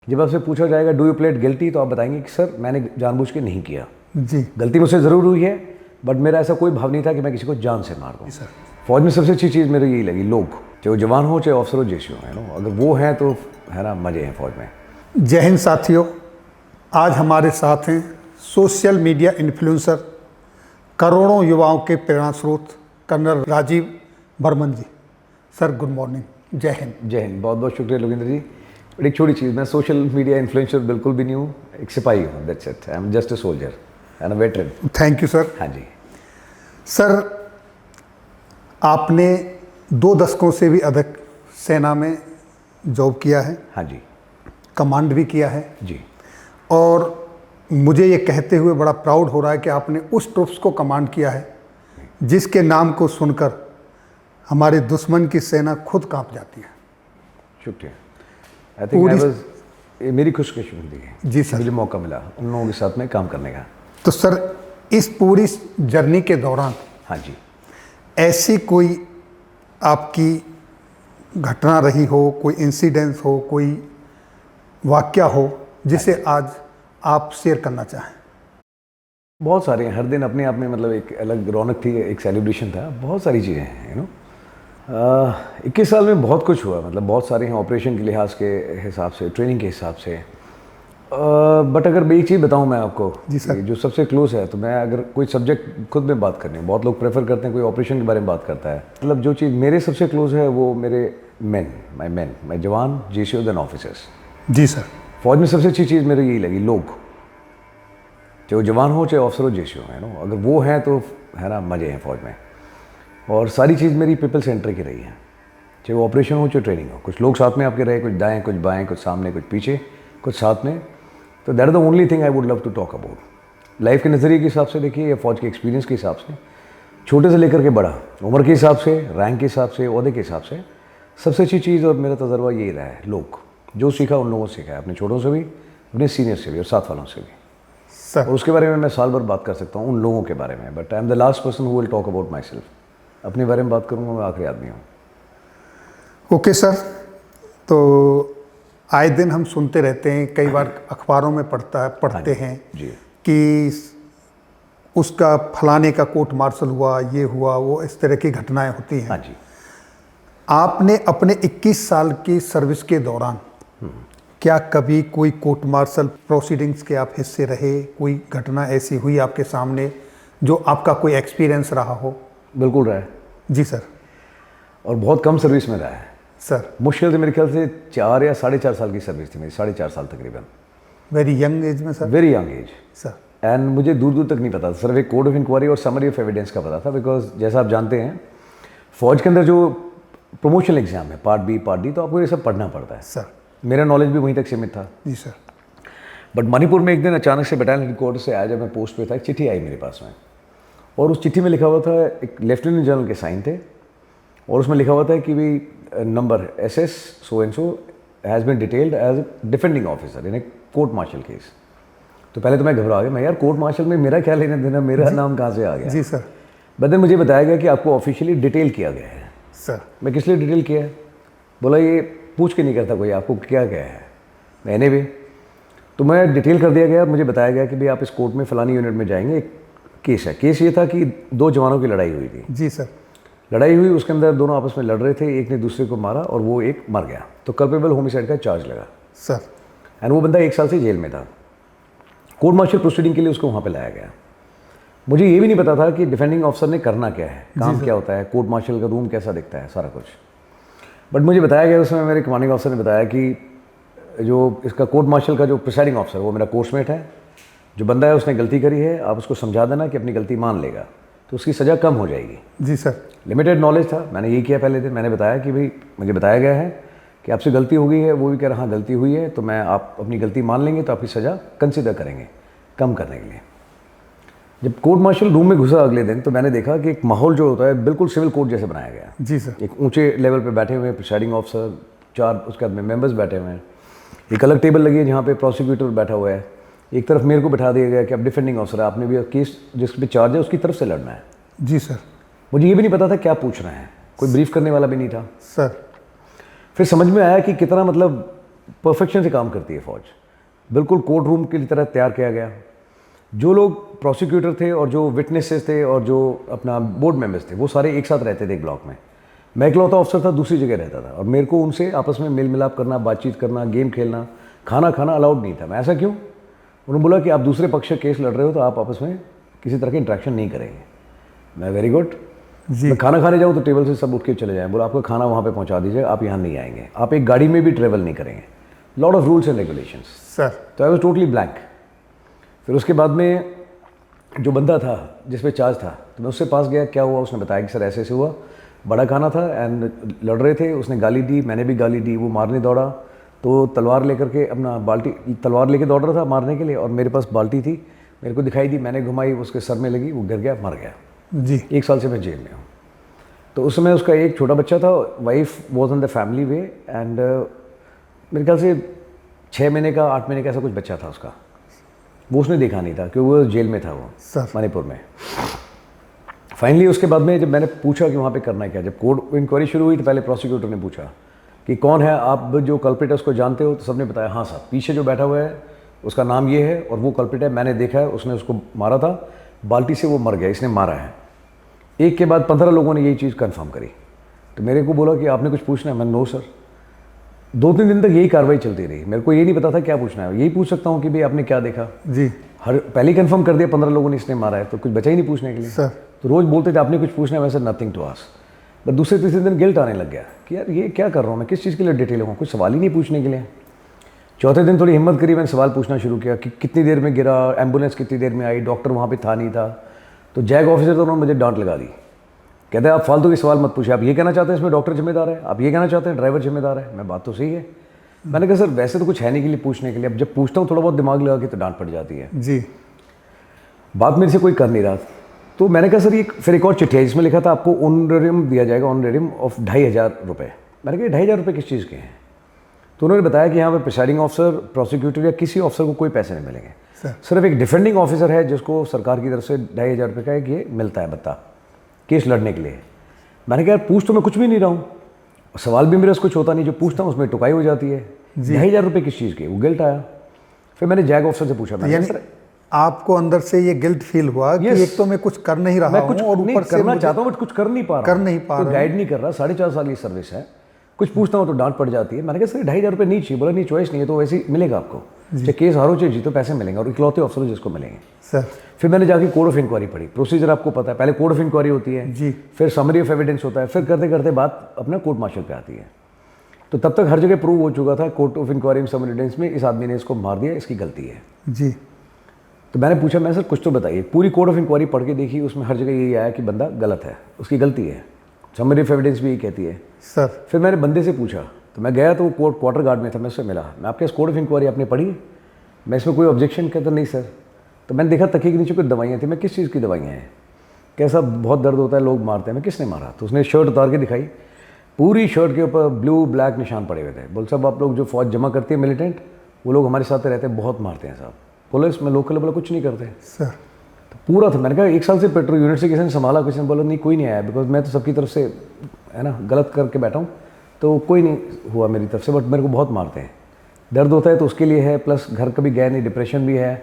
जब आपसे पूछा जाएगा डू यू प्लेड गिल्टी, तो आप बताएंगे कि सर मैंने जानबूझ के नहीं किया, जी गलती मुझसे ज़रूर हुई है, बट मेरा ऐसा कोई भाव नहीं था कि मैं किसी को जान से मार दूँ। सर। फौज में सबसे अच्छी चीज़ मेरी यही लगी, लोग, चाहे वो जवान हो चाहे अफसर हो जैसे हो, है ना, अगर वो हैं तो है ना मज़े हैं फौज में। जय हिंद साथियों, आज हमारे साथ हैं सोशल मीडिया इन्फ्लुएंसर, करोड़ों युवाओं के प्रेरणा स्रोत कर्नल राजीव बर्मन जी। सर गुड मॉर्निंग, जय हिंद। जय हिंद, बहुत बहुत शुक्रिया लोकेंद्र जी। बट एक छोटी चीज़, मैं सोशल मीडिया इन्फ्लुएंसर बिल्कुल भी नहीं हूँ, एक सिपाही हूँ, that's it, I am just a soldier and a veteran. Thank you sir. हाँ जी सर, आपने 2 दशकों से भी अधिक सेना में जॉब किया है, हाँ जी कमांड भी किया है, जी। और मुझे ये कहते हुए बड़ा प्राउड हो रहा है कि आपने उस ट्रुप्स को कमांड किया है जिसके नाम को सुनकर हमारे दुश्मन की सेना खुद कांप जाती है। शुक्रिया। आई थिंक पूरी- आई वाज, मेरी खुशकिस्मती है जी सर। मुझे मौका मिला उन लोगों के साथ में काम करने का। तो सर, इस पूरी जर्नी के दौरान हाँ जी, ऐसी कोई आपकी घटना रही हो, कोई इंसिडेंस हो, कोई वाकया हो जिसे आज आप शेयर करना चाहें? बहुत सारे हैं, हर दिन अपने आप में मतलब एक अलग रौनक थी, एक सेलिब्रेशन था, बहुत सारी चीज़ें हैं, यू नो। 21 साल में बहुत कुछ हुआ, मतलब बहुत सारे हैं, ऑपरेशन के लिहाज के हिसाब से, ट्रेनिंग के हिसाब से। बट अगर मैं एक चीज़ बताऊं मैं आपको, जी सर। कि जो सबसे क्लोज है, तो मैं अगर कोई सब्जेक्ट खुद में बात करनी है, बहुत लोग प्रेफर करते हैं कोई ऑपरेशन के बारे में बात करता है, मतलब जो चीज़ मेरे सबसे क्लोज है वो मेरे मैं जवान, JCO देन ऑफिसर्स। जी सर। फौज में सबसे अच्छी चीज़ मेरी यही लगी, लोग, चाहे वो जवान हो चाहे अफसर हो JCO, है ना, अगर वो हैं तो है ना मज़े हैं फौज में। और सारी चीज़ मेरी पीपल सेंटर की रही है, चाहे वो ऑपरेशन हो चाहे ट्रेनिंग हो। कुछ लोग साथ में आपके रहे, कुछ दाएं कुछ बाएं, कुछ सामने कुछ पीछे, कुछ साथ में। तो that is the only thing I would love to talk about. Life के नज़रिए के हिसाब से देखिए या फौज के एक्सपीरियंस के हिसाब से, छोटे से लेकर के बड़ा, उम्र के हिसाब से, रैंक के हिसाब से, ओहदे के हिसाब से, सबसे अच्छी चीज़ और मेरा तजर्बा यही रहा है, लोग। जो सीखा उन लोगों से सीखा है, अपने छोटों से भी, अपने सीनियर से भी और साथ वालों से भी। सर, और उसके बारे में मैं साल भर बात कर सकता हूँ उन लोगों के बारे में, but I am the last person who will talk about my self. अपने बारे में बात करूँगा, मैं आखिरी आदमी हूँ। Okay sir. तो आए दिन हम सुनते रहते हैं, कई बार अखबारों में पढ़ते हैं जी कि उसका फलाने का कोर्ट मार्शल हुआ, ये हुआ, वो, इस तरह की घटनाएं होती हैं। हाँ जी। आपने अपने 21 साल की सर्विस के दौरान क्या कभी कोई कोर्ट मार्शल प्रोसीडिंग्स के आप हिस्से रहे? कोई घटना ऐसी हुई आपके सामने जो आपका कोई एक्सपीरियंस रहा हो? बिल्कुल रहा है। जी सर। और बहुत कम सर्विस में रहा है सर, मुश्किल से, मेरे ख्याल से 4 या 4.5 साल की सर्विस थी मेरी, 4.5 साल तकरीबन, वेरी यंग एज में sir? Very young age. Sir, and मुझे दूर दूर तक नहीं पता था, सिर्फ एक कोड ऑफ इंक्वायरी और समरी ऑफ एविडेंस का पता था, बिकॉज जैसा आप जानते हैं फौज के अंदर जो प्रमोशनल एग्जाम है, पार्ट बी पार्ट डी, तो आपको ये सब पढ़ना पड़ता है। सर। मेरा नॉलेज भी वहीं तक सीमित था। जी सर। बट मणिपुर में एक दिन अचानक से बटालियन हेडक्वार्टर से आया, जब मैं पोस्ट पे था, एक चिट्ठी आई मेरे पास में, और उस चिट्ठी में लिखा हुआ था, एक लेफ्टिनेंट जनरल के साइन थे, और उसमें लिखा हुआ था कि भी number SS so and so has been detailed as defending officer in a court martial case. तो पहले तो मैं घबरा गया, मैं यार कोर्ट मार्शल में मेरा क्या लेना देना, मेरा नाम कहाँ से आ गया। जी सर। बाद में मुझे बताया गया कि आपको ऑफिशियली डिटेल किया गया है। सर, मैं किस लिए डिटेल किया है? बोला ये पूछ के नहीं करता कोई आपको क्या गया है। मैंने भी, तो मैं डिटेल कर दिया गया, मुझे बताया गया कि भाई आप इस कोर्ट में फ़लानी यूनिट में जाएंगे, एक केस है। केस ये था कि 2 जवानों की लड़ाई हुई थी। जी सर। लड़ाई हुई, उसके अंदर दोनों आपस में लड़ रहे थे, एक ने दूसरे को मारा और वो एक मर गया, तो कल्पेबल होमिसाइड का चार्ज लगा। सर, एंड वो बंदा 1 साल से जेल में था। कोर्ट मार्शल प्रोसीडिंग के लिए उसको वहाँ पे लाया गया। मुझे ये भी नहीं पता था कि डिफेंडिंग ऑफिसर ने करना क्या है, काम क्या होता है, कोर्ट मार्शल का रूम कैसा दिखता है, सारा कुछ। बट मुझे बताया गया उसमें, मेरे कमांडिंग ऑफिसर ने बताया कि जो इसका कोर्ट मार्शल का जो प्रिसाइडिंग ऑफिसर, वो मेरा कोर्समेट है, जो बंदा है उसने गलती करी है, आप उसको समझा देना कि अपनी गलती मान लेगा तो उसकी सज़ा कम हो जाएगी। जी सर। लिमिटेड नॉलेज था, मैंने ये किया पहले दिन, मैंने बताया कि भाई मुझे बताया गया है कि आपसे गलती हो गई है। वो भी कह रहा हाँ गलती हुई है, तो मैं, आप अपनी गलती मान लेंगे तो आपकी सज़ा कंसिडर करेंगे कम करने के लिए। जब कोर्ट मार्शल रूम में घुसा अगले दिन, तो मैंने देखा कि एक माहौल जो होता है बिल्कुल सिविल कोर्ट जैसे बनाया गया। जी सर। एक ऊंचे लेवल पे बैठे हुए हैं प्रिसाइडिंग ऑफिसर, 4 उसके बाद में मेंबर्स बैठे हुए हैं, एक अलग टेबल लगी है जहाँ पे प्रोसिक्यूटर बैठा हुआ है, एक तरफ मेरे को बिठा दिया गया कि आप डिफेंडिंग ऑफिसर है, आपने भी केस जिस पे चार्ज है उसकी तरफ से लड़ना है। जी सर। मुझे ये भी नहीं पता था क्या पूछ रहे हैं, कोई ब्रीफ करने वाला भी नहीं था। सर, फिर समझ में आया कि कितना मतलब परफेक्शन से काम करती है फ़ौज, बिल्कुल कोर्ट रूम की तरह तैयार किया गया। जो लोग प्रोसिक्यूटर थे और जो विटनेसेस थे और जो अपना बोर्ड मेंबर्स थे वो सारे एक साथ रहते थे एक ब्लॉक में। मैं इकलौता ऑफिसर था, दूसरी जगह रहता था और मेरे को उनसे आपस में मेल मिलाप करना, बातचीत करना, गेम खेलना, खाना खाना अलाउड नहीं था। मैं ऐसा क्यों? उन्होंने बोला कि आप दूसरे पक्ष से केस लड़ रहे हो तो आप आपस में किसी तरह के इंट्रैक्शन नहीं करेंगे। मैं वेरी गुड जी। मैं खाना खाने जाऊँ तो टेबल से सब उठ के चले जाएँ। बोला आपका खाना वहाँ पे पहुँचा दीजिए, आप यहाँ नहीं आएंगे, आप एक गाड़ी में भी ट्रेवल नहीं करेंगे। Lot of rules and regulations sir. तो आई वॉज टोटली ब्लैंक। फिर उसके बाद में जो बंदा था जिस पे चार्ज था तो मैं उससे पास गया, क्या हुआ? उसने बताया कि सर ऐसे ऐसे हुआ, बड़ा खाना था एंड लड़ रहे थे, उसने गाली दी, मैंने भी गाली दी, वो मारने दौड़ा तो तलवार लेकर के अपना तलवार लेके दौड़ रहा था मारने के लिए और मेरे पास बाल्टी थी, मेरे को दिखाई दी, मैंने घुमाई, उसके सर में लगी, वो गिर गया, मर गया। जी। 1 साल से मैं जेल में हूँ। तो उस समय उसका एक छोटा बच्चा था, wife was on the family way and मेरे ख्याल से 6 महीने का 8 महीने का ऐसा कुछ बच्चा था उसका, वो उसने देखा नहीं था क्योंकि वो जेल में था, वो सर। मणिपुर में। फाइनली उसके बाद में जब मैंने पूछा कि वहाँ पे करना है क्या, जब कोर्ट इंक्वायरी शुरू हुई तो पहले प्रोसिक्यूटर ने पूछा कि कौन है आप, जो कल्प्रिट है उसको जानते हो? तो सबने बताया हाँ साहब, पीछे जो बैठा हुआ है उसका नाम ये है और वो कल्प्रिट है, मैंने देखा है, उसने उसको मारा था, बाल्टी से वो मर गया, इसने मारा है। एक के बाद 15 लोगों ने यही चीज़ कंफर्म करी। तो मेरे को बोला कि आपने कुछ पूछना है? मैं नो सर। 2-3 दिन तक यही कार्रवाई चलती रही, मेरे को ये नहीं पता था क्या पूछना है। यही पूछ सकता हूँ कि भाई आपने क्या देखा? जी। पहले ही कंफर्म कर दिया 15 लोगों ने इसने मारा है, तो कुछ बचा ही नहीं पूछने के लिए। सर। तो रोज़ बोलते थे आपने कुछ पूछना है? वैसे नथिंग टू आस्क। बट दूसरे तीसरे दिन गिल्ट आने लग गया कि यार ये क्या कर रहा हूँ मैं, किस चीज़ के लिए डिटेल हूँ, कुछ सवाल ही नहीं पूछने के लिए। चौथे दिन थोड़ी हिम्मत करी, मैंने सवाल पूछना शुरू किया कि कितनी देर में गिरा, एम्बुलेंस कितनी देर में आई, डॉक्टर वहाँ पे था नहीं था। तो जैग ऑफिसर तो उन्होंने मुझे डांट लगा दी, कहते हैं आप फालतू के सवाल मत पूछिए, आप ये कहना चाहते हैं इसमें डॉक्टर जिम्मेदार है, आप ये कहना चाहते हैं ड्राइवर जिम्मेदार है। मैं बात तो सही है। मैंने कहा सर वैसे तो कुछ है नहीं के लिए पूछने के लिए, अब जब पूछता हूँ थोड़ा बहुत दिमाग लगा के तो डांट पड़ जाती है। जी। बात मेरे से कोई कर नहीं रहा। तो मैंने कहा सर ये फिर एक और चिट्ठी है जिसमें लिखा था आपको ऑनरेरियम दिया जाएगा, ऑनरेरियम ऑफ 2500 रुपये। मैंने कहा 2500 रुपये किस चीज़ के हैं? तो उन्होंने बताया कि यहाँ पर प्रिसाइडिंग ऑफिसर, प्रोसिक्यूटर या किसी ऑफिसर को कोई पैसे नहीं मिलेंगे, सिर्फ एक डिफेंडिंग ऑफिसर है जिसको सरकार की तरफ से 2500 रुपये का एक ये मिलता है भत्ता केस लड़ने के लिए। मैंने कहा यार पूछ तो मैं कुछ भी नहीं रहा हूँ, सवाल भी मेरे से कुछ होता नहीं, जो पूछता हूँ उसमें टुकाई हो जाती है। 2500 रुपये किस चीज़ के? वो गिल्ट आया। फिर मैंने जैग ऑफिसर से पूछा, मैंने सर आपको अंदर से ये गिल्ट फील हुआ कि एक तो मैं कुछ कर नहीं रहा मैं कुछ हूं और ऊपर से करना चाहता हूँ बट कुछ कर नहीं पा रहा हूँ, गाइड नहीं कर रहा। 4.5 साल की सर्विस है, कुछ पूछता हूँ तो डांट पड़ जाती है। मैंने कहा सर 2500 रुपये नहीं चाहिए। बोला नहीं, चॉइस नहीं है तो वैसे ही मिलेगा आपको, चाहे केस हारो चाहे जीतो पैसे मिलेंगे, और इकलौते ऑफिसर जिसको मिलेंगे। सर फिर मैंने जाके कोड ऑफ इंक्वायरी पढ़ी। प्रोसीजर आपको पता है, पहले कोड ऑफ इंक्वायरी होती है जी, फिर समरी ऑफ एविडेंस होता है, फिर करते करते बात अपना कोर्ट मार्शल पे आती है। तो तब तक हर जगह प्रूव हो चुका था court of inquiry summary evidence में इस आदमी ने इसको मार दिया, इसकी गलती है जी। तो मैंने पूछा मैं सर कुछ तो बताइए। पूरी कोड ऑफ इंक्वायरी पढ़ के देखी, उसमें हर जगह यही आया कि बंदा गलत है, उसकी गलती है, समरी ऑफ एविडेंस भी यही कहती है। सर फिर मैंने बंदे से पूछा, तो मैं गया तो वो क्वार्टर गार्ड में था, मैं उससे मिला, मैं आपके इस कोड ऑफ इंक्वायरी आपने पढ़ी? मैं इसमें कोई ऑब्जेक्शन कहता नहीं सर। तो मैंने देखा तकिए के नीचे कुछ दवाइयाँ थी। मैं किस चीज़ की दवाइयाँ हैं? कैसा बहुत दर्द होता है, लोग मारते हैं। मैं किसने मारा? तो उसने शर्ट उतार के दिखाई, पूरी शर्ट के ऊपर ब्लू ब्लैक निशान पड़े हुए थे। बोल साहब आप लोग जो फौज जमा करती है मिलिटेंट, वो लोग हमारे साथ रहते हैं, बहुत मारते हैं साहब। पुलिस में लोकल बोला कुछ नहीं करते सर। तो पूरा था। मैंने कहा 1 साल से पेट्रोल यूनिट से किसी ने संभाला? किसी ने बोला नहीं कोई नहीं आया, बिकॉज मैं तो सबकी तरफ से है ना गलत करके बैठा हूँ, तो कोई नहीं हुआ मेरी तरफ से, बट मेरे को बहुत मारते हैं, दर्द होता है तो उसके लिए है, प्लस घर कभी गया नहीं, डिप्रेशन भी है,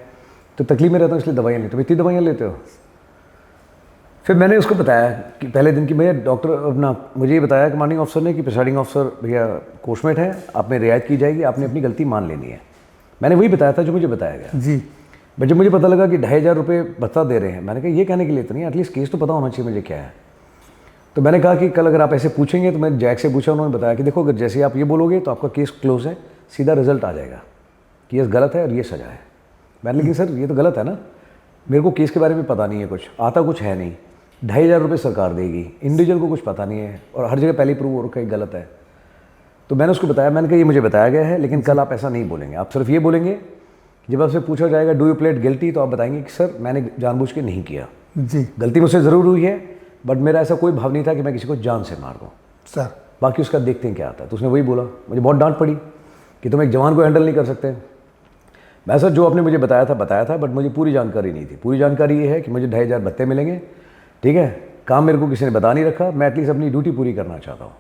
तो तकलीफ में रहता हूँ इसलिए दवाइयाँ लेते हो। इतनी दवाइयाँ लेते हो? फिर मैंने उसको बताया कि पहले दिन की भैया डॉक्टर अपना मुझे ये बताया कमांडिंग ऑफिसर ने कि प्रिसाइडिंग ऑफिसर भैया कोर्समेट है, आप में रियायत की जाएगी, आपने अपनी गलती मान लेनी है। मैंने वही बताया था जो मुझे बताया गया जी। बट जब मुझे पता लगा कि 2500 रुपये भत्ता दे रहे हैं, मैंने कहा ये कहने के लिए तो नहीं, एटलीस्ट केस तो पता होना चाहिए मुझे क्या है। तो मैंने कहा कि कल अगर आप ऐसे पूछेंगे, तो मैं जैक से पूछा, उन्होंने बताया कि देखो अगर जैसे आप ये बोलोगे तो आपका केस क्लोज है, सीधा रिजल्ट आ जाएगा कि ये गलत है और ये सजा है। मैंने लेकिन सर ये तो गलत है ना, मेरे को केस के बारे में पता नहीं है, कुछ आता कुछ है नहीं, 2500 रुपये सरकार देगी, इंडिविजुअल को कुछ पता नहीं है, और हर जगह पहले ही प्रूव हो रखा है गलत है। तो मैंने उसको बताया, मैंने कहा ये मुझे बताया गया है, लेकिन कल आप ऐसा नहीं बोलेंगे, आप सिर्फ ये बोलेंगे जब आपसे पूछा जाएगा डू यू प्लेड गिल्टी, तो आप बताएंगे कि सर मैंने जानबूझ के नहीं किया, जी गलती मुझसे ज़रूर हुई है, बट मेरा ऐसा कोई भाव नहीं था कि मैं किसी को जान से मार दूँ सर। बाकी उसका देखते हैं क्या आता है। तो उसने वही बोला, मुझे बहुत डांट पड़ी कि तुम एक जवान को हैंडल नहीं कर सकते। मैं सर जो आपने मुझे बताया था, बट मुझे पूरी जानकारी नहीं थी। पूरी जानकारी ये है कि मुझे 2500 भत्ते मिलेंगे, ठीक है, काम मेरे को किसी ने बता नहीं रखा, मैं एटलीस्ट अपनी ड्यूटी पूरी करना चाहता हूँ।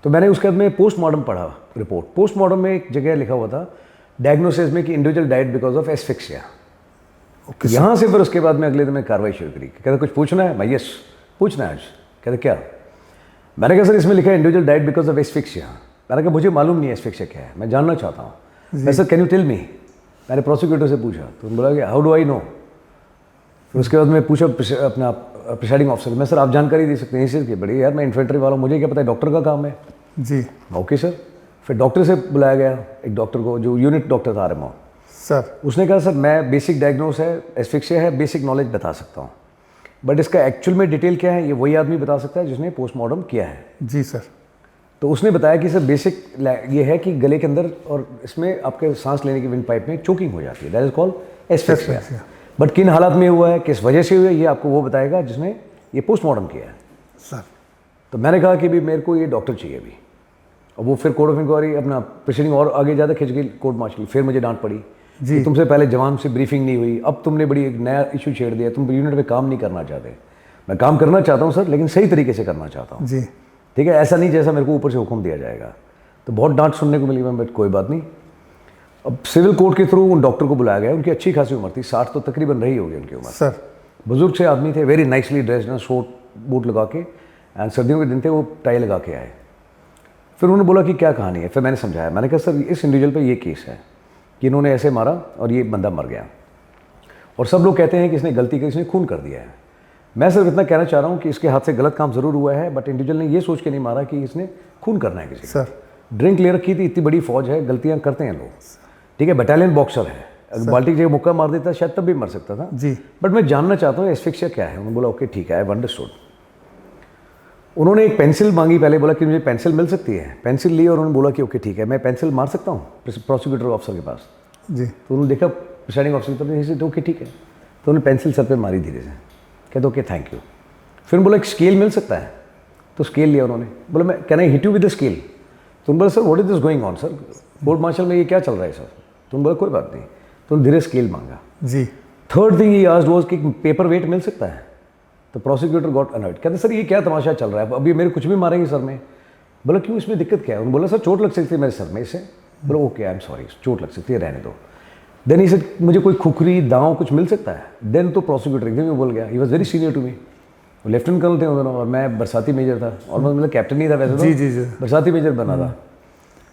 तो मैंने उसके बाद में पोस्टमार्टम पढ़ा रिपोर्ट। पोस्टमार्टम में एक जगह लिखा हुआ था डायग्नोसिस में कि individual died because of asphyxia. यहाँ से फिर उसके बाद में अगले दिन मैंने कार्रवाई शुरू करी। कहते कुछ पूछना है? मैं यस पूछना है आज। कहते क्या? मैंने कहा सर इसमें लिखा है individual died because of asphyxia. मैंने कहा मुझे मालूम नहीं है एस्फिक्सिया क्या है, मैं जानना चाहता हूँ। मैं sir can you tell me? मैंने प्रोसिक्यूटर से पूछा तो बोला कि हाउ डू आई नो। फिर उसके बाद मैं पूछा अपना प्रिसाइडिंग ऑफिसर, मैं सर आप जानकारी दे सकते हैं इस चीज़ की? बड़ी यार मैं इन्फेंट्री वाला, मुझे क्या पता है, डॉक्टर का काम है। जी ओके सर। फिर डॉक्टर से बुलाया गया, एक डॉक्टर को जो यूनिट डॉक्टर था आरएमओ सर। उसने कहा सर मैं बेसिक डायग्नोस है, एस्फिक्सिया है, बेसिक नॉलेज बता सकता हूँ, बट इसका एक्चुअल में डिटेल क्या है ये वही आदमी बता सकता है जिसने पोस्टमार्टम किया है। जी सर। तो उसने बताया कि सर बेसिक ये है कि गले के अंदर और इसमें आपके सांस लेने की विंड पाइप में चोकिंग हो जाती है, that is called asphyxia. But किन हालात में हुआ है, किस वजह से हुआ है, ये आपको वो बताएगा जिसने ये पोस्टमार्टम किया है सर। तो मैंने कहा कि भी मेरे को ये डॉक्टर चाहिए अभी। और वो फिर कोर्ट ऑफ इंक्वायरी अपना प्रोसीडिंग और आगे ज़्यादा खिंच गई कोर्ट मार्शल। फिर मुझे डांट पड़ी जी। कि तुमसे पहले जवान से ब्रीफिंग नहीं हुई, अब तुमने बड़ी एक नया इशू छेड़ दिया, तुम यूनिट में काम नहीं करना चाहते। मैं काम करना चाहता हूँ सर, लेकिन सही तरीके से करना चाहता हूँ। जी। ठीक है, ऐसा नहीं जैसा मेरे को ऊपर से हुक्म दिया जाएगा। तो बहुत डांट सुनने को मिली मैं, बट कोई बात नहीं। अब सिविल कोर्ट के थ्रू उन डॉक्टर को बुलाया गया। उनकी अच्छी खासी उम्र थी, 60 तो तकरीबन रही होगी उनकी उम्र सर। बुजुर्ग से आदमी थे, वेरी नाइसली ड्रेस्ड ना, शॉर्ट बूट लगा के, एंड सर्दियों के दिन थे, वो टाई लगा के आए। फिर उन्होंने बोला कि क्या कहानी है। फिर मैंने समझाया, मैंने कहा सर इस इंडिविजुअल पे ये केस है कि इन्होंने ऐसे मारा और ये बंदा मर गया, और सब लोग कहते हैं कि इसने गलती की, इसने खून कर दिया है। मैं सिर्फ इतना कहना चाह रहा हूँ कि इसके हाथ से गलत काम ज़रूर हुआ है, बट इंडिविजुअल ने ये सोच के नहीं मारा कि इसने खून करना है किसी सर। ड्रिंक ले रखी थी, इतनी बड़ी फौज है, गलतियाँ करते हैं लोग। ठीक है, बटालियन बॉक्सर है, अगर बाल्टी की जगह मुक्का मार देता शायद तब भी मर सकता था। जी। बट मैं जानना चाहता हूँ एस्फिक्सिया क्या है। उन्होंने बोला ओके ठीक है, आई अंडरस्टूड। उन्होंने एक पेंसिल मांगी, पहले बोला कि मुझे पेंसिल मिल सकती है। पेंसिल ली और उन्होंने बोला कि ओके ठीक है, मैं पेंसिल मार सकता हूँ प्रोसिक्यूटर ऑफिसर के पास। जी। तो उन्होंने देखा प्रिसाइडिंग ऑफिसर तो ओके ठीक है, तो उन्होंने पेंसिल सर पे मारी धीरे से, कहते ओके थैंक यू। फिर बोला एक स्केल मिल सकता है, तो स्केल लिया उन्होंने। बोला मैं can I hit you with the scale? तो उन्होंने बोला sir what is this going on sir, court martial में ये क्या चल रहा है सर? तो उन्होंने बोला कोई बात नहीं, तो उन्होंने धीरे स्केल मांगा। जी। Third thing he asked was कि पेपर वेट मिल सकता है? तो प्रोसिक्यूटर गॉट अनर्ट, कहते सर ये क्या तमाशा चल रहा है, अब ये मेरे कुछ भी मारेंगे सर में। बोला क्यों, इसमें दिक्कत क्या है? उन्होंने बोला सर चोट लग सकती है मेरे सर में इससे। बोला ओके आई एम सॉरी, चोट लग सकती है, रहने दो। देन ही सेड मुझे कोई खुखरी दांव कुछ मिल सकता है? देन तो प्रोसिक्यूटर एकदम बोल गया, he was very senior to me, वो लेफ्टिनेंट कर्नल थे उन्होंने और मैं बरसाती मेजर था, और मतलब कैप्टन नहीं था वैसे तो, जी जी जी। बरसाती मेजर बना था।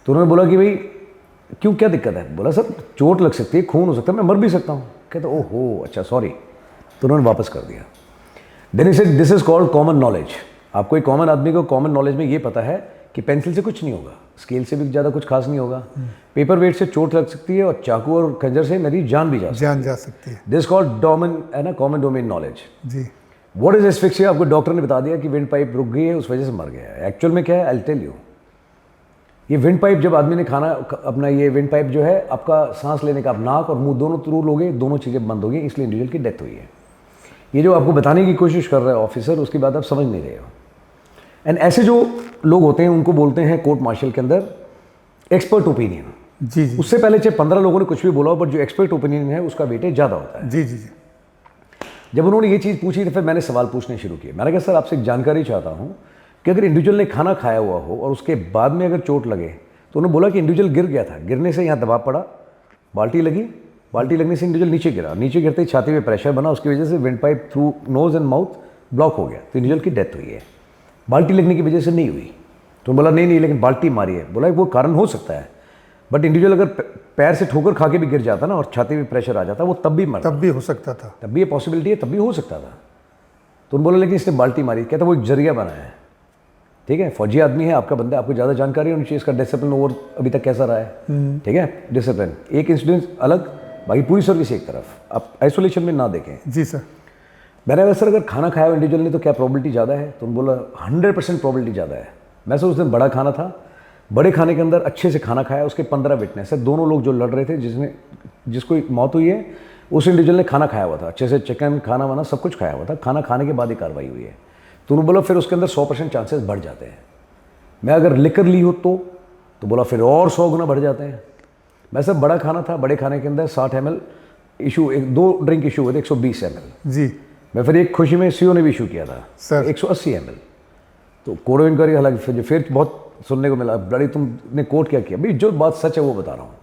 तो उन्होंने बोला कि भाई क्यों, क्या दिक्कत है? बोला सर चोट लग सकती है, खून हो सकता है, मैं मर भी सकता हूँ। कहते ओहो अच्छा सॉरी, तो उन्होंने वापस कर दिया। Then he said this is called common knowledge. आपको एक कॉमन आदमी को कॉमन नॉलेज में ये पता है कि पेंसिल से कुछ नहीं होगा, स्केल से भी ज़्यादा कुछ खास नहीं होगा, पेपर वेट से चोट लग सकती है, और चाकू और खंजर से मेरी जान भी जा सकती है। दिस कॉल्ड डोमेन है ना, कॉमन डोमेन नॉलेज। जी। What is asphyxia? आपको डॉक्टर ने बता दिया कि विंड पाइप रुक गई है, उस वजह से मर गया है। एक्चुअल में क्या है, आई टेल यू। ये विंड पाइप जब आदमी ने खाना अपना, ये विंड पाइप जो है आपका सांस लेने का, आप नाक और मुंह दोनों थ्रू लोगे, दोनों चीज़ें बंद हो गई, इसलिए इंडिविजुअल की डेथ हुई है। ये जो आपको बताने की कोशिश कर रहा है ऑफिसर, उसकी बात आप समझ नहीं रहे हो। एंड ऐसे जो लोग होते हैं उनको बोलते हैं कोर्ट मार्शल के अंदर एक्सपर्ट ओपिनियन। जी जी। उससे पहले चाहे 15 लोगों ने कुछ भी बोला हो, बट जो एक्सपर्ट ओपिनियन है उसका वेटेज ज़्यादा होता है। जी जी जी। जब उन्होंने ये चीज़ पूछी तो फिर मैंने सवाल पूछने शुरू किए। मैंने कहा सर आपसे एक जानकारी चाहता हूँ कि अगर इंडिविजुअल ने खाना खाया हुआ हो और उसके बाद में अगर चोट लगे, तो उन्होंने बोला कि इंडिविजुअल गिर गया था, गिरने से यहाँ दबाव पड़ा, बाल्टी लगी, बाल्टी लगने से इंडिविजुअल नीचे गिरा, नीचे गिरते ही छाती में प्रेशर बना, उसकी वजह से wind pipe through nose and mouth block हो गया, तो इंडिविजुअल की डेथ हुई है। बाल्टी लगने की वजह से नहीं हुई। तो बोला नहीं लेकिन बाल्टी मारी है। बोला वो कारण हो सकता है, बट इंडिविजुअल अगर पैर से ठोकर खा के भी गिर जाता ना और छाती में प्रेशर आ जाता, वो तब भी मरता, तब भी हो सकता था, तब भी ये पॉसिबिलिटी है, तब भी हो सकता था। तो बोला लेकिन इसने बाल्टी मारी, कहता वो एक जरिया बनाया है। ठीक है, फौजी आदमी है, आपका बंदा, आपको ज़्यादा जानकारी होनी चाहिए इसका डिसिप्लिन ओवर अभी तक कैसा रहा है। ठीक है, डिसिप्लिन एक इंसिडेंट अलग, बाकी पूरी सर्विस एक तरफ, आप आइसोलेशन में ना देखें। जी सर। मैंने कहा सर अगर खाना खाया इंडिविजुअल ने तो क्या प्रॉबिलिटी ज़्यादा है? तो बोला 100% प्रॉबिलिटी ज़्यादा है। मैं सर उस दिन बड़ा खाना था, बड़े खाने के अंदर अच्छे से खाना खाया, उसके 15 विटनेस है, दोनों लोग जो लड़ रहे थे, जिसको मौत हुई है उस इंडिविजुअल ने खाना खाया हुआ था, अच्छे से चिकन खाना वाना सब कुछ खाया हुआ था, खाना खाने के बाद ही कार्रवाई हुई है। तो उन्होंने बोला फिर उसके अंदर 100% चांसेस बढ़ जाते हैं। मैं अगर लिकर ली हो तो बोला फिर और 100 गुना बढ़ जाते हैं। मैं सर बड़ा खाना था, बड़े खाने के अंदर 60 ml इशू, 2 ड्रिंक इशू हुए थे 120 ml। जी। मैं फिर एक खुशी में सीओ ने भी इशू किया था सर 180 ml। तो कोर्ट ऑफ इंक्वायरी हालांकि फिर बहुत सुनने को मिला, बड़ी तुमने कोर्ट क्या किया। भाई जो बात सच है वो बता रहा हूँ,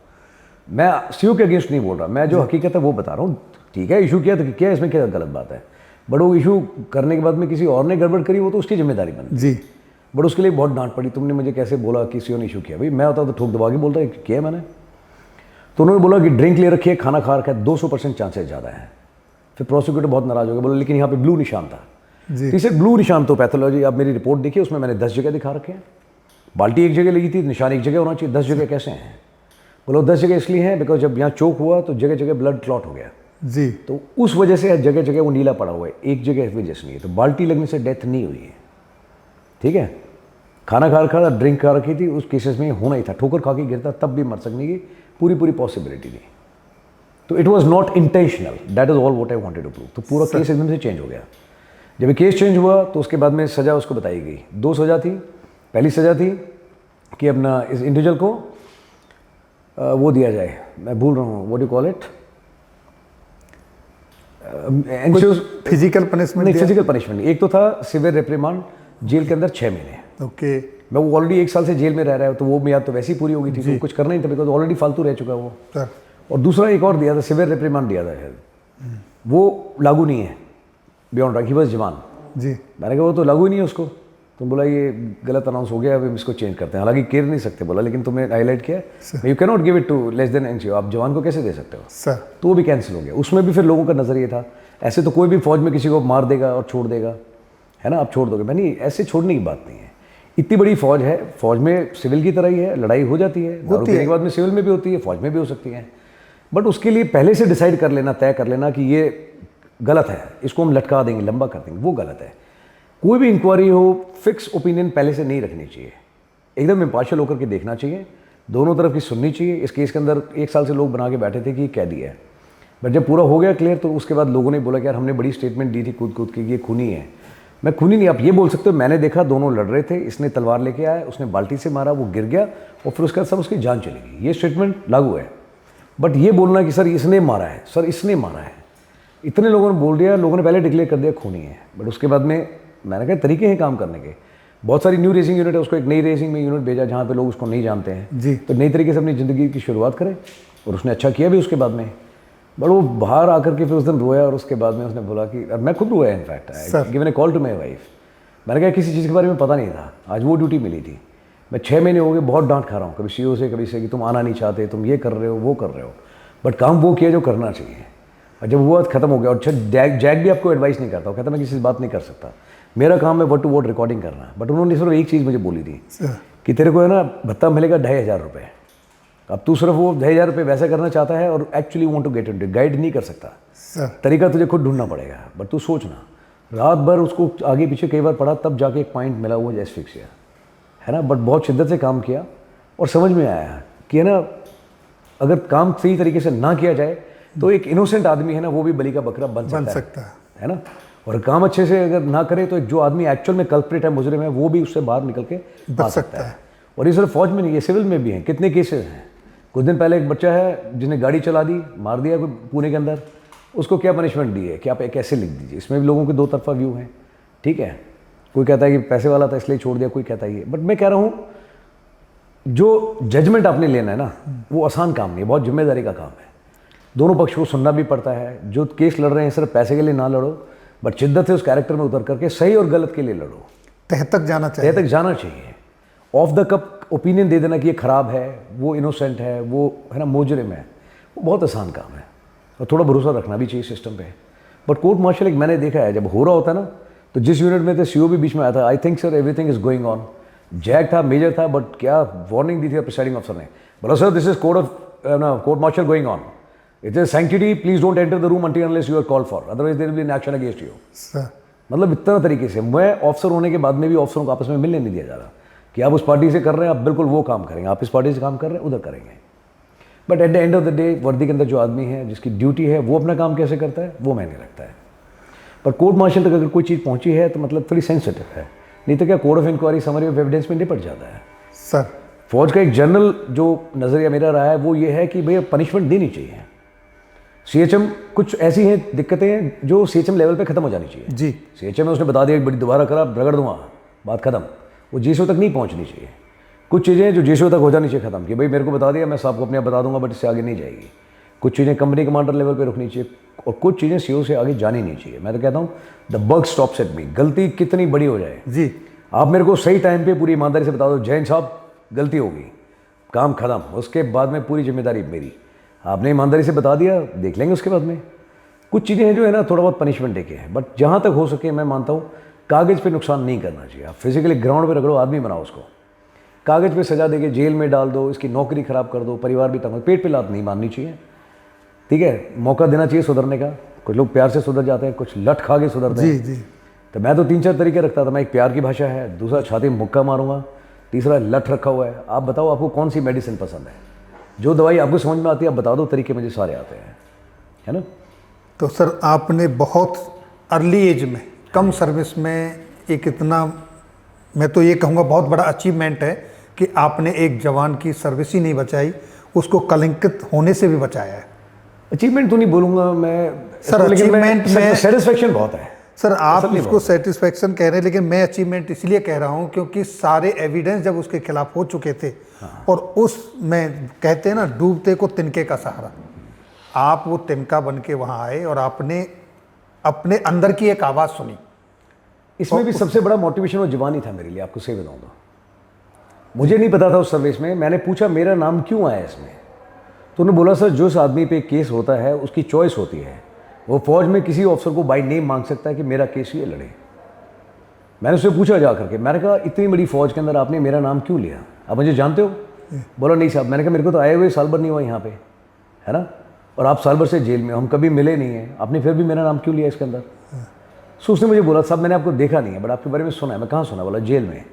मैं सीओ के अगेंस्ट नहीं बोल रहा, मैं जो हकीकत है वो बता रहा हूँ। ठीक है, इशू किया तो क्या, इसमें क्या गलत बात है, बट वो इशू करने के बाद में किसी और ने गड़बड़ करी, वो तो उसकी जिम्मेदारी बनती जी। बट उसके लिए बहुत डांट पड़ी, तुमने मुझे कैसे बोला कि सीओ ने इशू किया। भाई मैं होता तो ठोक दबा के बोलता किया मैंने। तो उन्होंने बोला कि ड्रिंक ले रखी है, खाना खा रखा है, 200% चांसेस ज़्यादा है। फिर प्रोसिक्यूटर बहुत नाराज हो गया, बोला लेकिन यहाँ पे ब्लू निशान था। जी। तो इसे ब्लू निशान तो पैथोलॉजी, आप मेरी रिपोर्ट देखिए, उसमें मैंने 10 जगह दिखा रखे हैं। बाल्टी एक जगह लगी थी, निशान एक जगह होना चाहिए, 10 जगह कैसे हैं? बोलो 10 जगह इसलिए हैं बिकॉज जब यहाँ चोक हुआ तो जगह जगह ब्लड क्लॉट हो गया, जी। तो उस वजह से जगह जगह वो नीला पड़ा हुआ है, एक जगह वजह से नहीं है। तो बाल्टी लगने से डेथ नहीं हुई है, ठीक है। खाना खा रखा था, ड्रिंक खा रखी थी, उस केसेस में होना ही था। ठोकर खा के गिरता तब भी मर सकने की पूरी पॉसिबिलिटी थी। तो it was not intentional, that is all what I wanted to prove. तो पूरा केस एकदम से चेंज हो गया। जब ये केस चेंज हुआ तो उसके बाद में सज़ा उसको बताई गई। 2 सज़ा थी। पहली सज़ा थी कि अपना इस इंडिविजुअल को वो दिया जाए, मैं भूल रहा हूँ, what do call it, physical punishment? नहीं, फिजिकल पनिशमेंट। एक तो था सिवियर रिप्रिमांड, जेल के अंदर 6 महीने। ओके। मैं वो ऑलरेडी 1 साल से जेल में रह रहा है, तो वो मियाद तो वैसे ही पूरी हो गई थी, तो कुछ करना ही था बिकॉज ऑलरेडी फालतू रह चुका वो। सर। और दूसरा एक और दिया था, सिवियर रिप्रिमांड दिया था शायद, वो लागू नहीं है बियॉन्ड रैंक, ही वाज जवान। जी। मैंने कहा वो तो लागू ही नहीं है उसको। तुम बोला ये गलत अनाउंस हो गया, अब इसको चेंज करते हैं। हालांकि केयर नहीं सकते, बोला लेकिन तुमने हाईलाइट किया, you can not give it to less than NCO, आप जवान को कैसे दे सकते हो? सर। तो वो भी कैंसिल हो गया। उसमें भी फिर लोगों का नज़रिया था ऐसे तो कोई भी फौज में किसी को मार देगा और छोड़ देगा, है ना, आप छोड़ दोगे। मैं नहीं, ऐसे छोड़ने की बात नहीं है। इतनी बड़ी फौज है, फौज में सिविल की तरह ही है, लड़ाई हो जाती है, दारू पीने के बाद में सिविल में भी होती है, फौज में भी हो सकती है। बट उसके लिए पहले से डिसाइड कर लेना, तय कर लेना कि ये गलत है, इसको हम लटका देंगे, लंबा कर देंगे, वो गलत है। कोई भी इंक्वायरी हो, फिक्स ओपिनियन पहले से नहीं रखनी चाहिए, एकदम इम्पार्शियल होकर के देखना चाहिए, दोनों तरफ की सुननी चाहिए। इस केस के अंदर 1 साल से लोग बना के बैठे थे कि ये कैदी है, बट जब पूरा हो गया क्लियर, तो उसके बाद लोगों ने बोला कि यार हमने बड़ी स्टेटमेंट दी थी कूद कूद के, ये खूनी है। मैं खूनी नहीं, आप ये बोल सकते हो मैंने देखा दोनों लड़ रहे थे, इसने तलवार लेके आया, उसने बाल्टी से मारा, वो गिर गया और फिर उसके बाद सब उसकी जान चली गई, ये स्टेटमेंट लागू है। बट ये बोलना कि सर इसने मारा है, सर इसने मारा है, इतने लोगों ने बोल दिया, लोगों ने पहले डिक्लेयर कर दिया खूनी है। बट उसके बाद में मैंने कहा तरीके हैं काम करने के, बहुत सारी न्यू रेसिंग यूनिट है, उसको एक नई रेसिंग में यूनिट भेजा जहाँ पे लोग उसको नहीं जानते हैं जी। तो नई तरीके से अपनी ज़िंदगी की शुरुआत करें, और उसने अच्छा किया भी उसके बाद में। बट वो बाहर आकर के फिर उस दिन रोया, और उसके बाद में उसने बोला कि मैं खुद रोया, in fact given a call to my wife. मैंने कहा किसी चीज़ के बारे में पता नहीं था, आज वो ड्यूटी मिली थी, मैं 6 महीने हो गए बहुत डांट खा रहा हूँ, कभी सीओ से कभी से कि तुम आना नहीं चाहते, तुम ये कर रहे हो वो कर रहे हो, बट काम वो किया जो करना चाहिए। और जब वो खत्म हो गया, और जैक भी आपको एडवाइस नहीं करता, वो कहता मैं किसी से बात नहीं कर सकता, मेरा काम है वर्ड टू वर्ड रिकॉर्डिंग करना। बट उन्होंने सिर्फ एक चीज़ मुझे बोली थी कि तेरे को है ना भत्ता मिलेगा 2500 रुपये, अब तू सिर्फ वो 2500 रुपये वैसा करना चाहता है और actually want to get into, guide नहीं कर सकता, तरीका तुझे खुद ढूंढना पड़ेगा। बट तू सोचना, रात भर उसको आगे पीछे कई बार पढ़ा, तब जाके एक पॉइंट मिला, वो एस्फिक्सिया है ना। बट बहुत शिद्दत से काम किया और समझ में आया कि है ना, अगर काम सही तरीके से ना किया जाए तो एक इनोसेंट आदमी है ना, वो भी बलि का बकरा बन सकता है ना। और काम अच्छे से अगर ना करे तो जो आदमी एक्चुअल में कल्प्रिट है, मुजरिम है, वो भी उससे बाहर निकल के आ सकता है। और ये सिर्फ फौज में नहीं, ये सिविल में भी हैं, कितने केसेस हैं। कुछ दिन पहले एक बच्चा है जिसने गाड़ी चला दी, मार दिया कोई पुणे के अंदर, उसको क्या पनिशमेंट दी है कि आप एक ऐसे लिख दीजिए। इसमें भी लोगों के 2 तरफा व्यू हैं, ठीक है। कोई कहता है कि पैसे वाला था इसलिए छोड़ दिया, कोई कहता है ये। बट मैं कह रहा हूँ जो जजमेंट आपने लेना है ना, वो आसान काम नहीं है, बहुत जिम्मेदारी का काम है। दोनों पक्ष को सुनना भी पड़ता है। जो केस लड़ रहे हैं सिर्फ पैसे के लिए ना लड़ो, बट शिद्दत से उस कैरेक्टर में उतर करके सही और गलत के लिए लड़ो, तह तक जाना चाहिए, तह तक जाना चाहिए। ऑफ द कप ओपिनियन दे देना कि ये खराब है, वो इनोसेंट है, वो है ना मुजरिम है, वो बहुत आसान काम है। और थोड़ा भरोसा रखना भी चाहिए सिस्टम पे। बट कोर्ट मार्शल एक मैंने देखा है, जब हो रहा होता है ना, तो जिस यूनिट में थे सीओ भी बीच में आया था, I think sir everything is going on, जैक था, मेजर था, बट क्या वार्निंग दी थी प्रिसाइडिंग अफसर ने, बोला sir this is court martial going on, it is sanctity, please don't enter the room until unless you are called for, otherwise there will be an action against you. मतलब इतना तरीके से, मैं ऑफिसर होने के बाद में भी ऑफिसरों को आपस में मिलने नहीं दिया जा रहा कि आप उस पार्टी से कर रहे हैं, आप बिल्कुल वो काम करेंगे, आप इस पार्टी से काम कर रहे हैं उधर करेंगे। But at the end of the day वर्दी के अंदर जो आदमी है, जिसकी ड्यूटी है, वो अपना काम कैसे करता है वो मैंने रखता है। पर कोर्ट मार्शल तक अगर कोई चीज़ पहुंची है तो मतलब थोड़ी सेंसिटिव है, नहीं तो क्या court of inquiry summary of evidence में निपट जाता है। सर फौज का एक जनरल जो नज़रिया मेरा रहा है वो ये है कि भैया पनिशमेंट देनी चाहिए। सीएचएम कुछ ऐसी हैं दिक्कतें हैं जो सीएचएम लेवल पे खत्म हो जानी चाहिए जी। सीएचएम में उसने बता दिया बड़ी दोबारा करा रगड़ दूंगा, बात खत्म, वो जीएसओ तक नहीं पहुंचनी चाहिए। कुछ चीज़ें जो जेशो तक हो जानी चाहिए ख़त्म, कि भाई मेरे को बता दिया, मैं सबको अपने आप बता दूंगा, बट इससे आगे नहीं जाएगी। कुछ चीज़ें कंपनी कमांडर लेवल पे रुकनी चाहिए, और कुछ चीज़ें सीईओ से आगे जानी नहीं चाहिए। मैं तो कहता हूँ the bug stops at me. गलती कितनी बड़ी हो जाए जी, आप मेरे को सही टाइम पे पूरी ईमानदारी से बता दो, जैन साहब गलती होगी, काम खत्म, उसके बाद में पूरी जिम्मेदारी मेरी। आपने ईमानदारी से बता दिया, देख लेंगे उसके बाद में। कुछ चीज़ें हैं जो है ना थोड़ा बहुत पनिशमेंट देके हैं, बट जहाँ तक हो सके मैं मानता हूँ कागज़ पे नुकसान नहीं करना चाहिए। आप फिजिकली ग्राउंड पे रगड़ो, आदमी बनाओ उसको, कागज़ पे सजा देके जेल में डाल दो, इसकी नौकरी ख़राब कर दो, परिवार भी तंग, पेट पे लात नहीं मारनी चाहिए। ठीक है, मौका देना चाहिए सुधरने का। कुछ लोग प्यार से सुधर जाते हैं, कुछ लट खा के सुधरते हैं। जी। तो मैं तो 3-4 तरीके रखता था। मैं, एक प्यार की भाषा है, दूसरा छाती में मुक्का मारूंगा, तीसरा लठ रखा हुआ है। आप बताओ आपको कौन सी मेडिसिन पसंद है, जो दवाई आपको समझ में आती है आप बता दो, तरीके मुझे सारे आते हैं, है ना। तो सर आपने बहुत अर्ली एज में, कम सर्विस में, एक इतना, मैं तो ये कहूँगा बहुत बड़ा अचीवमेंट है कि आपने एक जवान की सर्विस ही नहीं बचाई, उसको कलंकित होने से भी बचाया है। अचीवमेंट तो नहीं बोलूँगा मैं सर, अचीवमेंट में सेटिस्फेक्शन बहुत है। सर आप उसको सेटिस्फेक्शन कह रहे हैं, लेकिन मैं अचीवमेंट इसलिए कह रहा हूँ क्योंकि सारे एविडेंस जब उसके खिलाफ हो चुके थे, और उसमें कहते हैं ना डूबते को तिनके का सहारा, आप वो तिनका बन के वहाँ आए और आपने अपने अंदर की एक आवाज़ सुनी। इसमें भी सबसे बड़ा मोटिवेशन वो जवानी था मेरे लिए, आपको सही बताऊँगा। मुझे नहीं पता था उस सर्विस में, मैंने पूछा मेरा नाम क्यों आया इसमें, तो उन्होंने बोला सर जो उस आदमी पे केस होता है उसकी चॉइस होती है, वो फौज में किसी ऑफिसर को बाय नेम मांग सकता है कि मेरा केस ये लड़े। मैंने उससे पूछा जा करके, मैंने कहा इतनी बड़ी फौज के अंदर आपने मेरा नाम क्यों लिया, आप मुझे जानते हो? बोला नहीं साहब। मैंने कहा मेरे को तो आए हुए साल भर नहीं हुआ यहाँ पे, है ना, और आप साल भर से जेल में, हम कभी मिले नहीं हैं, आपने फिर भी मेरा नाम क्यों लिया इसके अंदर? सो उसने मुझे बोला साहब मैंने आपको देखा नहीं है, बट आपके बारे में सुना है। मैं कहाँ सुना? बोला जेल में।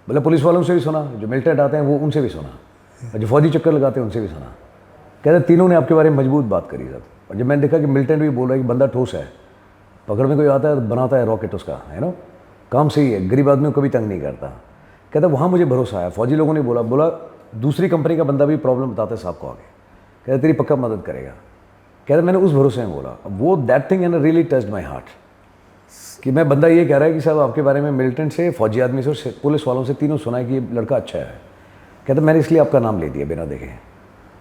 बोला पुलिस वालों से भी सुना, जो मिलिटेंट आते हैं वो उनसे भी सुना, और जो फौजी चक्कर लगाते हैं उनसे भी सुना। कहते तीनों ने आपके बारे में मजबूत बात करी साहब। और जब मैंने देखा कि मिलिटेंट भी बोल रहा है कि बंदा ठोस है, पकड़ में कोई आता है तो बनाता है रॉकेट उसका, है ना, काम सही है, गरीब आदमी को कभी तंग नहीं करता। कहता वहाँ मुझे भरोसा आया। फौजी लोगों ने बोला दूसरी कंपनी का बंदा भी प्रॉब्लम बताता है साहब को आगे, कहते तेरी पक्का मदद करेगा। कहते मैंने उस भरोसे में बोला। वो that thing and really touched my heart, कि मैं बंदा ये कह रहा है कि साहब आपके बारे में मिलिटेंट से, फौजी आदमी से और पुलिस वालों से, तीनों सुना है कि ये लड़का अच्छा है। कहते मैंने इसलिए आपका नाम ले दिया बिना देखे।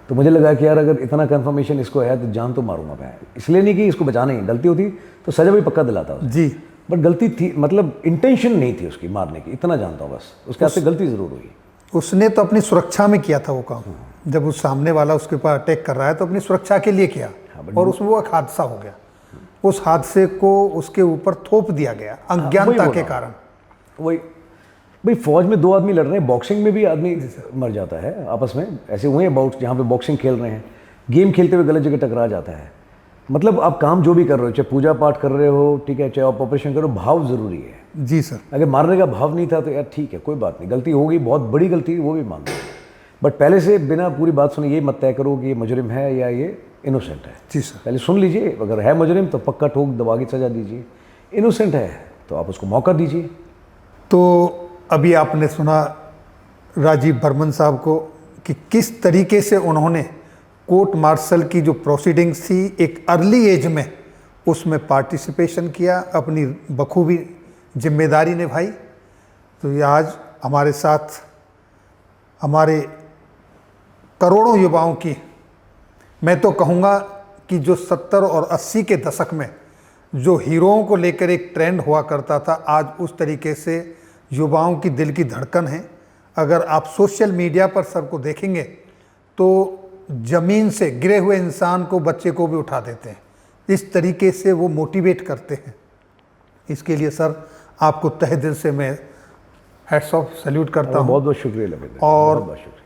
तो मुझे लगा कि यार अगर इतना कंफर्मेशन इसको है तो जान तो मारूंगा मैं, इसलिए नहीं कि इसको बचाना ही, गलती होती तो सजा भी पक्का दिलाता उसे। जी, बट गलती थी, मतलब इंटेंशन नहीं थी उसकी मारने की, इतना जानता हूँ बस। उसके हाथ से गलती ज़रूर हुई। उसने तो अपनी सुरक्षा में किया था वो काम। जब उस सामने वाला उसके ऊपर अटैक कर रहा है तो अपनी सुरक्षा के लिए किया, और उसमें वो एक हादसा हो गया। उस हादसे को उसके ऊपर थोप दिया गया अज्ञानता के कारण। वही भाई, फौज में दो आदमी लड़ रहे हैं, बॉक्सिंग में भी आदमी मर जाता है आपस में, ऐसे हुए हैं बाउट्स जहाँ पे बॉक्सिंग खेल रहे हैं, गेम खेलते हुए गलत जगह टकरा जाता है। मतलब आप काम जो भी कर रहे हो, चाहे पूजा पाठ कर रहे हो, ठीक है, चाहे आप ऑपरेशन करो, भाव ज़रूरी है। जी सर। अगर मारने का भाव नहीं था तो यार ठीक है, कोई बात नहीं, गलती होगी, बहुत बड़ी गलती, वो भी मान लो, बट पहले से बिना पूरी बात सुने ये मत तय करो कि ये मुजरिम है या ये इनोसेंट है। जी सर। पहले सुन लीजिए, अगर है मुजरिम तो पक्का ठोक दबा के सजा दीजिए, इनोसेंट है तो आप उसको मौका दीजिए। तो अभी आपने सुना राजीव बर्मन साहब को कि किस तरीके से उन्होंने कोर्ट मार्शल की जो प्रोसीडिंग्स थी एक अर्ली एज में उसमें पार्टिसिपेशन किया, अपनी बखूबी जिम्मेदारी निभाई। तो ये आज हमारे साथ हमारे करोड़ों युवाओं की, मैं तो कहूँगा कि जो 70 और 80 के दशक में जो हीरोओं को लेकर एक ट्रेंड हुआ करता था, आज उस तरीके से युवाओं की दिल की धड़कन है। अगर आप सोशल मीडिया पर सर को देखेंगे तो ज़मीन से गिरे हुए इंसान को, बच्चे को भी उठा देते हैं, इस तरीके से वो मोटिवेट करते हैं। इसके लिए सर आपको तहे दिल से मैं हैट्स ऑफ सैल्यूट करता हूँ। बहुत बहुत शुक्रिया लवेंद्र, और बहुत बहुत शुक्रिया।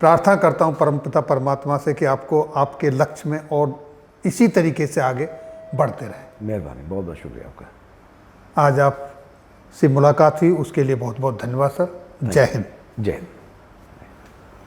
प्रार्थना करता हूँ परमपिता परमात्मा से कि आपको आपके लक्ष्य में और इसी तरीके से आगे बढ़ते रहें। मेहरबानी, बहुत बहुत शुक्रिया आपका। आज आप से मुलाकात हुई उसके लिए बहुत बहुत धन्यवाद सर। जय हिंद। जय हिंद।